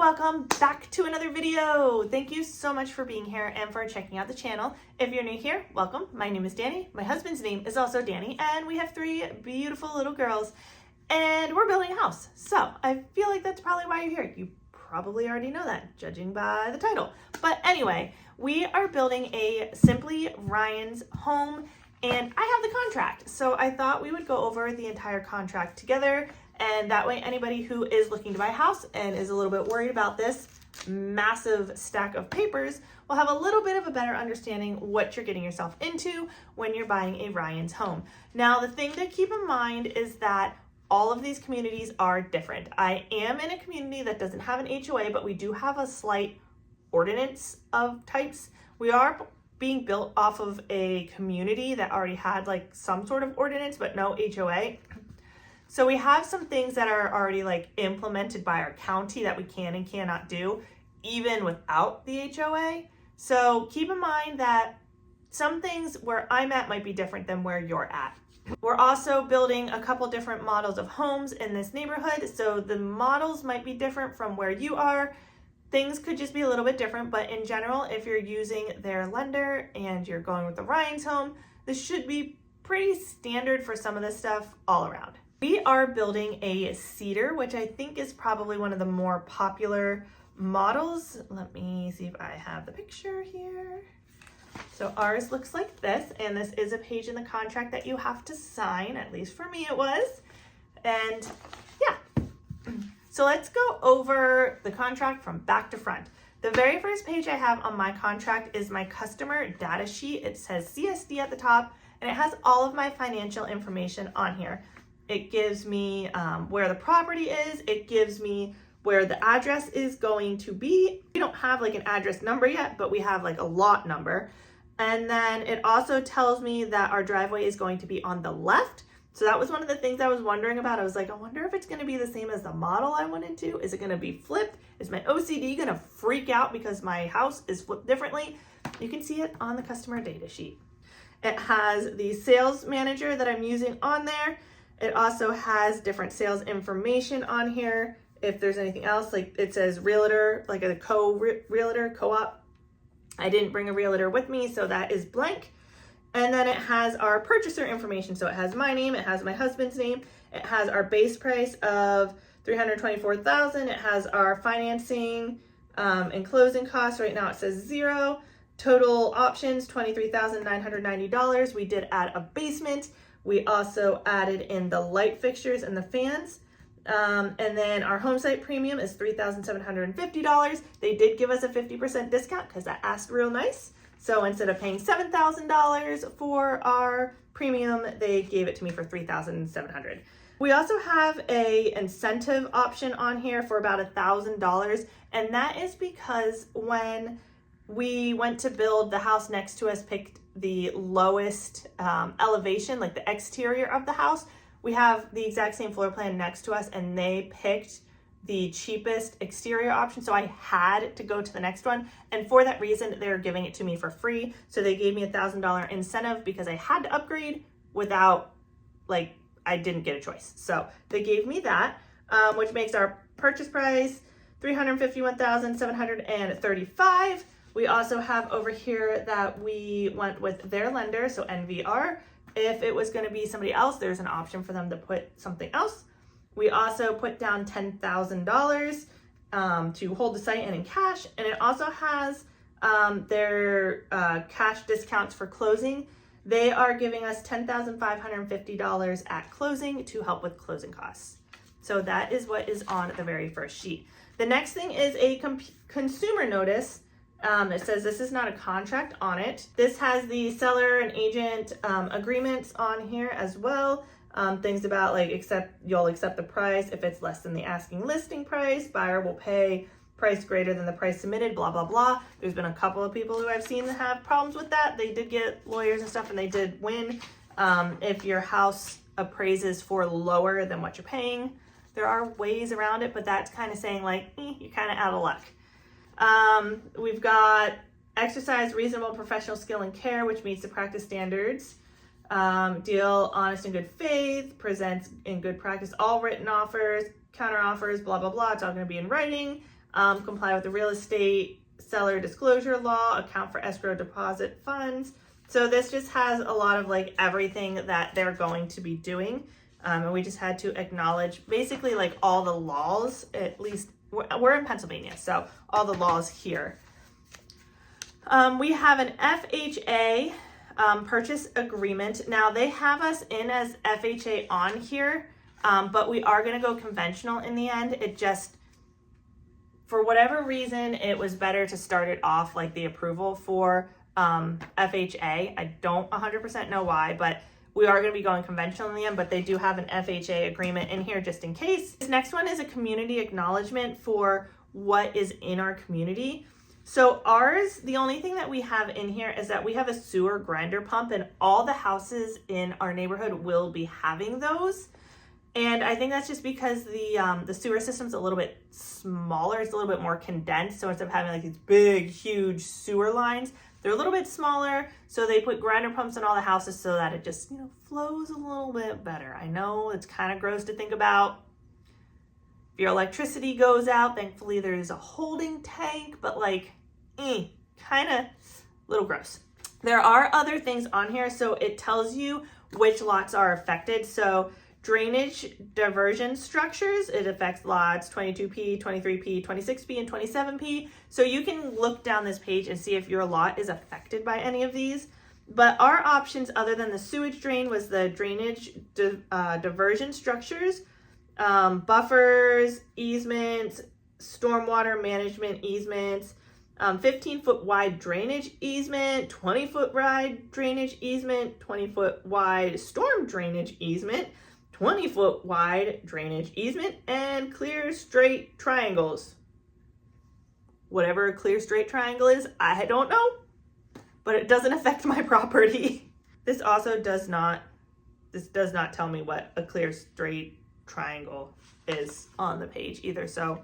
welcome back to another video. Thank you so much for being here and for checking out the channel. If you're new here, welcome. My name is Danny. My husband's name is also Danny, and we have three beautiful little girls, and we're building a house. So I feel like that's probably why you're here. You probably already know that, judging by the title. But anyway, we are building a Simply Ryan's home, and I have the contract. So I thought we would go over the entire contract together, and that way anybody who is looking to buy a house and is a little bit worried about this massive stack of papers will have a little bit of a better understanding what you're getting yourself into when you're buying a Ryan's home. Now, the thing to keep in mind is that all of these communities are different. I am in a community that doesn't have an HOA, but we do have a slight ordinance of types. We are being built off of a community that already had like some sort of ordinance, but no HOA. So we have some things that are already like implemented by our county that we can and cannot do, even without the HOA. So keep in mind that some things where I'm at might be different than where you're at. We're also building a couple different models of homes in this neighborhood. So the models might be different from where you are. Things could just be a little bit different, but in general, if you're using their lender and you're going with the Ryan's home, this should be pretty standard for some of this stuff all around. We are building a cedar, which I think is probably one of the more popular models. Let me see if I have the picture here. So ours looks like this, and this is a page in the contract that you have to sign, at least for me it was. And yeah, so let's go over the contract from back to front. The very first page I have on my contract is my customer data sheet. It says CSD at the top, and it has all of my financial information on here. It gives me where the property is. It gives me where the address is going to be. We don't have like an address number yet, but we have like a lot number. And then it also tells me that our driveway is going to be on the left. So that was one of the things I was wondering about. I was like, I wonder if it's going to be the same as the model I went into. Is it going to be flipped? Is my OCD going to freak out because my house is flipped differently? You can see it on the customer data sheet. It has the sales manager that I'm using on there. It also has different sales information on here. If there's anything else, like it says realtor, like a realtor, co-op. I didn't bring a realtor with me, so that is blank. And then it has our purchaser information. So it has my name, it has my husband's name, it has our base price of $324,000. It has our financing and closing costs. Right now it says 0. Total options, $23,990. We did add a basement. We also added in the light fixtures and the fans. And then our home site premium is $3,750. They did give us a 50% discount because I asked real nice. So instead of paying $7,000 for our premium, they gave it to me for $3,700. We also have a incentive option on here for about $1,000. And that is because when we went to build, the house next to us picked the lowest elevation, like the exterior of the house. We have the exact same floor plan next to us, and they picked the cheapest exterior option. So I had to go to the next one. And for that reason, they're giving it to me for free. So they gave me $1,000 incentive because I had to upgrade without, like, I didn't get a choice. So they gave me that, which makes our purchase price $351,735. We also have over here that we went with their lender, so NVR. If it was going to be somebody else, there's an option for them to put something else. We also put down $10,000 to hold the site and in cash. And it also has their cash discounts for closing. They are giving us $10,550 at closing to help with closing costs. So that is what is on the very first sheet. The next thing is a consumer notice. It says this is not a contract on it. This has the seller and agent agreements on here as well. Things about like you'll accept the price if it's less than the asking listing price. Buyer will pay price greater than the price submitted, blah, blah, blah. There's been a couple of people who I've seen that have problems with that. They did get lawyers and stuff and they did win. If your house appraises for lower than what you're paying, there are ways around it, but that's kind of saying like, you're kind of out of luck. We've got exercise reasonable professional skill and care, which meets the practice standards. Deal honest and good faith, presents in good practice all written offers, counter offers, blah, blah, blah. It's all going to be in writing. comply with the real estate seller disclosure law, account for escrow deposit funds. So this just has a lot of like everything that they're going to be doing. And we just had to acknowledge basically like all the laws, at least we're in Pennsylvania, so all the laws here. We have an FHA purchase agreement. Now they have us in as FHA on here, but we are going to go conventional in the end. It just, for whatever reason, it was better to start it off like the approval for FHA. I don't 100% know why, but we are going to be going conventional in the end, but they do have an FHA agreement in here just in case. This next one is a community acknowledgement for what is in our community. So ours, the only thing that we have in here is that we have a sewer grinder pump, and all the houses in our neighborhood will be having those. And I think that's just because the sewer system's a little bit smaller. It's a little bit more condensed. So instead of having like these big, huge sewer lines, they're a little bit smaller. So they put grinder pumps in all the houses so that it just, flows a little bit better. I know it's kind of gross to think about. If your electricity goes out, thankfully there's a holding tank, but like, kind of a little gross. There are other things on here. So it tells you which lots are affected. So drainage diversion structures, it affects lots 22P, 23P, 26P, and 27P. So you can look down this page and see if your lot is affected by any of these. But our options other than the sewage drain was the drainage diversion structures, buffers, easements, stormwater management easements, 15-foot wide drainage easement, 20-foot wide drainage easement, 20-foot wide storm drainage easement, 20-foot wide drainage easement, and clear straight triangles. Whatever a clear straight triangle is, I don't know, but it doesn't affect my property. This also does not tell me what a clear straight triangle is on the page either, so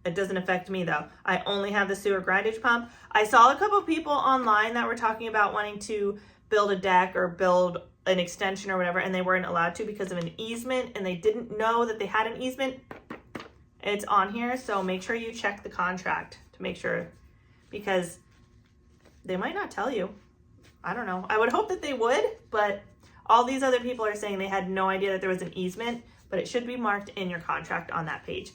it doesn't affect me though. I only have the sewer grindage pump. I saw a couple people online that were talking about wanting to build a deck or build an extension or whatever, and they weren't allowed to because of an easement, and they didn't know that they had an easement. It's on here, so make sure you check the contract to make sure, because they might not tell you. I don't know. I would hope that they would, but all these other people are saying they had no idea that there was an easement, but it should be marked in your contract on that page.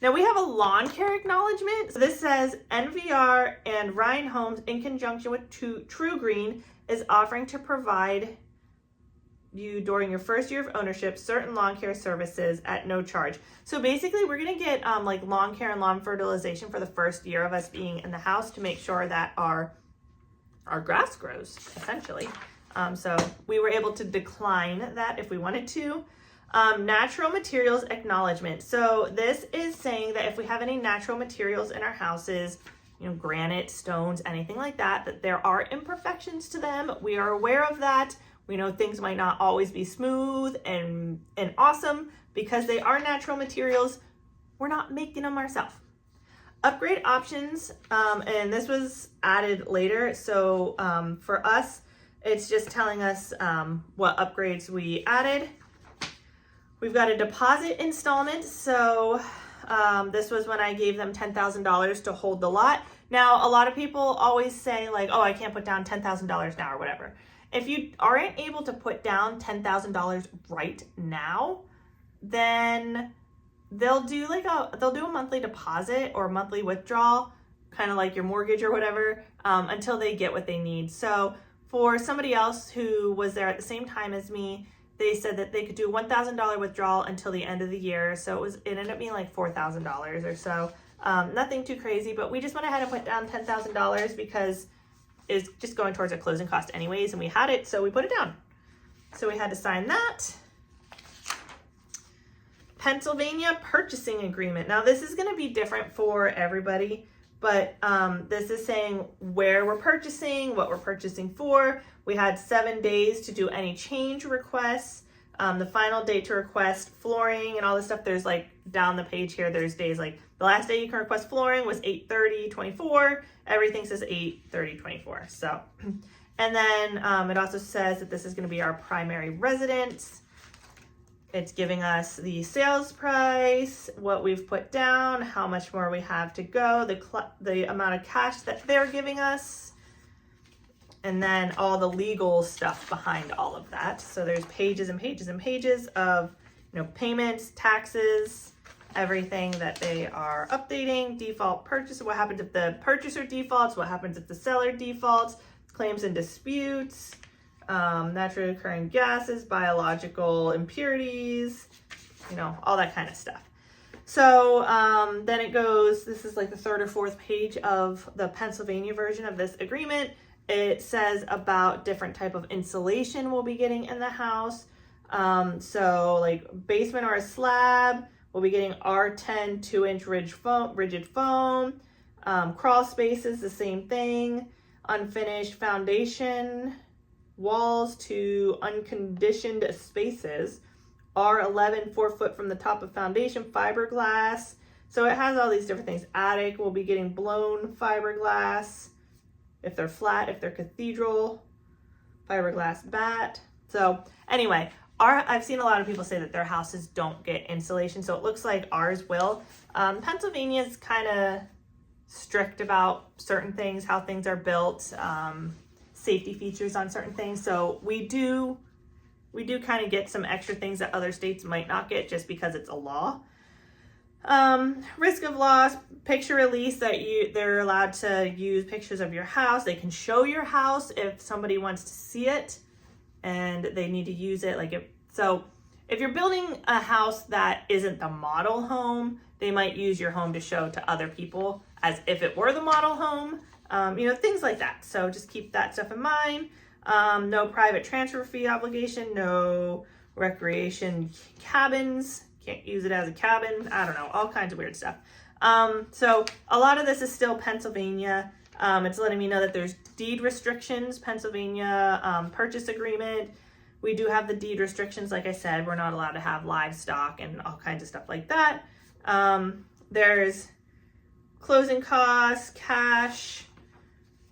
Now we have a lawn care acknowledgement. So this says NVR and Ryan Homes in conjunction with True Green is offering to provide you during your first year of ownership certain lawn care services at no charge. So basically we're going to get like lawn care and lawn fertilization for the first year of us being in the house to make sure that our grass grows essentially. So we were able to decline that if we wanted to. Natural materials acknowledgement. So this is saying that if we have any natural materials in our houses, granite, stones, anything like that, that there are imperfections to them. We are aware of that. We know things might not always be smooth and awesome because they are natural materials. We're not making them ourselves. Upgrade options, and this was added later. So for us, it's just telling us what upgrades we added. We've got a deposit installment. So this was when I gave them $10,000 to hold the lot. Now, a lot of people always say like, oh, I can't put down $10,000 now or whatever. If you aren't able to put down $10,000 right now, then they'll do a monthly deposit or monthly withdrawal, kind of like your mortgage or whatever, until they get what they need. So for somebody else who was there at the same time as me, they said that they could do a $1,000 withdrawal until the end of the year. So it ended up being like $4,000 or so. Nothing too crazy, but we just went ahead and put down $10,000 because it's just going towards a closing cost anyways, and we had it, so we put it down. So we had to sign that. Pennsylvania purchasing agreement. Now this is going to be different for everybody, but this is saying where we're purchasing, what we're purchasing for. We had 7 days to do any change requests. The final day to request flooring and all this stuff. There's like down the page here, there's days like the last day you can request flooring was 8/30/24. Everything says 8/30/24. So, and then it also says that this is going to be our primary residence. It's giving us the sales price, what we've put down, how much more we have to go, the amount of cash that they're giving us, and then all the legal stuff behind all of that. So there's pages and pages and pages of, payments, taxes, everything that they are updating, default purchase, what happens if the purchaser defaults, what happens if the seller defaults, claims and disputes, naturally occurring gases, biological impurities, all that kind of stuff. So then it goes, this is like the third or fourth page of the Pennsylvania version of this agreement. It says about different type of insulation we'll be getting in the house. So like basement or a slab, we'll be getting R10 2-inch rigid foam. Crawl spaces, the same thing. Unfinished foundation, walls to unconditioned spaces. R11 4 foot from the top of foundation, fiberglass. So it has all these different things. Attic, we'll be getting blown fiberglass. If they're flat, if they're cathedral, fiberglass bat. So anyway, I've seen a lot of people say that their houses don't get insulation, so it looks like ours will. Pennsylvania's kind of strict about certain things, how things are built, safety features on certain things. So we do kind of get some extra things that other states might not get just because it's a law. Risk of loss, picture release, that they're allowed to use pictures of your house. They can show your house if somebody wants to see it and they need to use it. So if you're building a house that isn't the model home, they might use your home to show to other people as if it were the model home, things like that. So just keep that stuff in mind. No private transfer fee obligation, no recreation cabins, can't use it as a cabin. I don't know, all kinds of weird stuff. So a lot of this is still Pennsylvania. It's letting me know that there's deed restrictions, Pennsylvania purchase agreement. We do have the deed restrictions. Like I said, we're not allowed to have livestock and all kinds of stuff like that. There's closing costs, cash,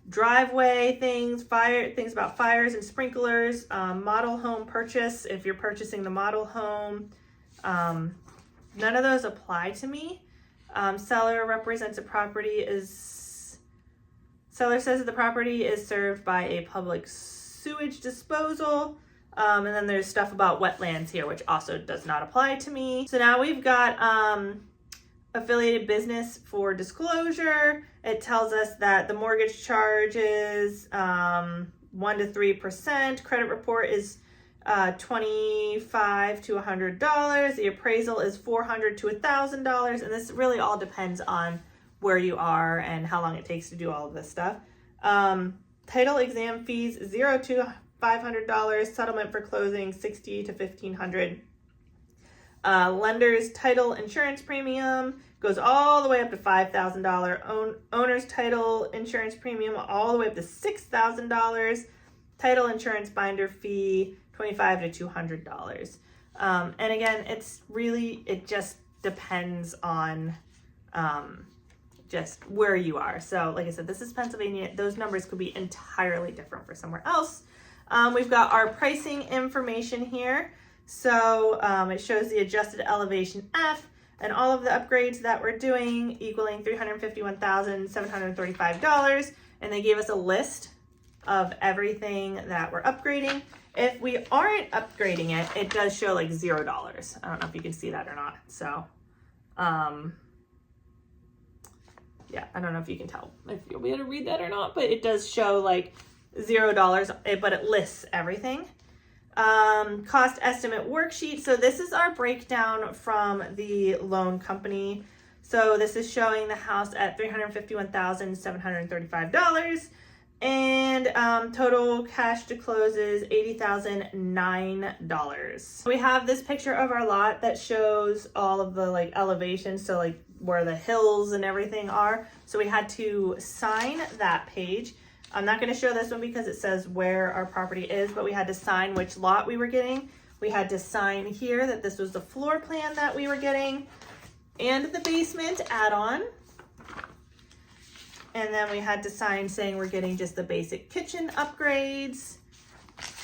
driveway things about fires and sprinklers, model home purchase. If you're purchasing the model home, none of those apply to me. Seller represents a property seller says that the property is served by a public sewage disposal. And then there's stuff about wetlands here, which also does not apply to me. So now we've got affiliated business for disclosure. It tells us that the mortgage charge is 1 to 3%. Credit report is $25 to $100. The appraisal is $400 to $1,000. And this really all depends on where you are and how long it takes to do all of this stuff. Title exam fees, $0 to $500. Settlement for closing, $60 to $1,500. Lender's title insurance premium goes all the way up to $5,000. Owner's title insurance premium all the way up to $6,000. Title insurance binder fee, $25 to $200. And again, it just depends on just where you are. So like I said, this is Pennsylvania. Those numbers could be entirely different for somewhere else. We've got our pricing information here. So it shows the adjusted elevation F and all of the upgrades that we're doing equaling $351,735. And they gave us a list of everything that we're upgrading. If we aren't upgrading it, it does show like $0. I don't know if you can see that or not. So, yeah, I don't know if you can tell if you'll be able to read that or not, but it does show like $0, but it lists everything. Cost estimate worksheet. So this is our breakdown from the loan company. So this is showing the house at $351,735 and total cash to close is $80,009. We have this picture of our lot that shows all of the like elevations, so like where the hills and everything are. So we had to sign that page. I'm not going to show this one because it says where our property is, but we had to sign which lot we were getting. We had to sign here that this was the floor plan that we were getting and the basement add-on. And then we had to sign saying we're getting just the basic kitchen upgrades.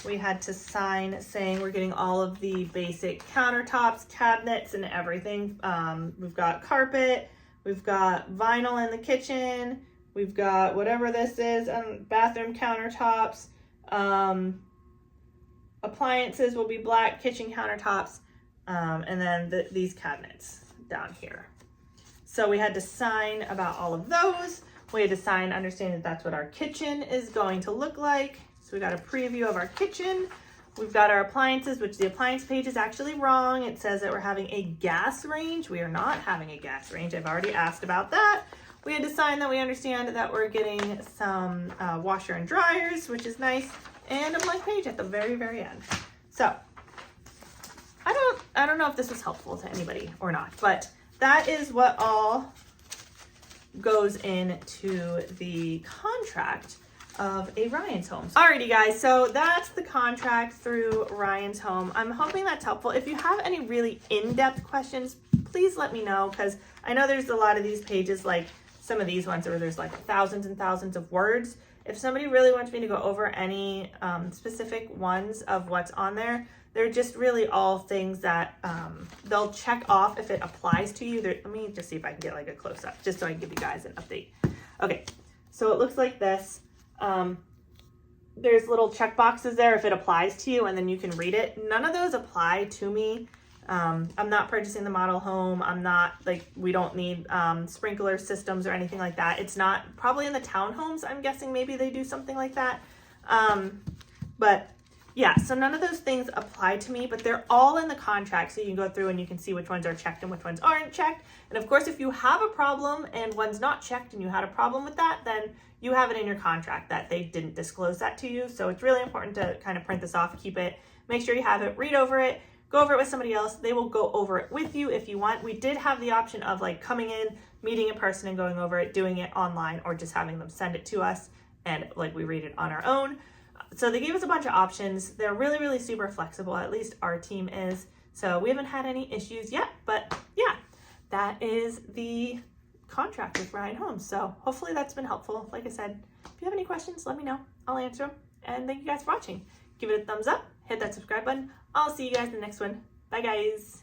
we had to sign saying we're getting all of the basic countertops, cabinets, and everything. We've got carpet, we've got vinyl in the kitchen, we've got whatever this is, bathroom countertops, appliances will be black, kitchen countertops, and then these cabinets down here. So we had to sign about all of those. We had to sign understanding that that's what our kitchen is going to look like. So we got a preview of our kitchen. We've got our appliances, which the appliance page is actually wrong. It says that we're having a gas range. We are not having a gas range. I've already asked about that. We had to sign that we understand that we're getting some washer and dryers, which is nice, and a blank page at the very, very end. So I don't know if this was helpful to anybody or not, but that is what all goes into the contract of a Ryan's Home. Alrighty guys, so that's the contract through Ryan's Home. I'm hoping that's helpful. If you have any really in-depth questions, please let me know, because I know there's a lot of these pages, like some of these ones where there's like thousands and thousands of words. If somebody really wants me to go over any specific ones of what's on there, they're just really all things that they'll check off if it applies to you. Let me just see if I can get like a close-up, just so I can give you guys an update. Okay, so it looks like this. There's little check boxes there if it applies to you, and then you can read it. None of those apply to me. I'm not purchasing the model home. I'm not, like, we don't need sprinkler systems or anything like that. It's not, probably in the townhomes, I'm guessing maybe they do something like that. But yeah, so none of those things apply to me, but they're all in the contract. So you can go through and you can see which ones are checked and which ones aren't checked. And of course, if you have a problem and one's not checked and you had a problem with that, then you have it in your contract that they didn't disclose that to you. So it's really important to kind of print this off, keep it, make sure you have it, read over it, go over it with somebody else. They will go over it with you if you want. We did have the option of like coming in, meeting in person and going over it, doing it online, or just having them send it to us and like we read it on our own. So they gave us a bunch of options. They're really, really super flexible. At least our team is. So we haven't had any issues yet, but yeah, that is the contract with Ryan Homes. So hopefully that's been helpful. Like I said, if you have any questions, let me know. I'll answer them. And thank you guys for watching. Give it a thumbs up, hit that subscribe button. I'll see you guys in the next one. Bye guys.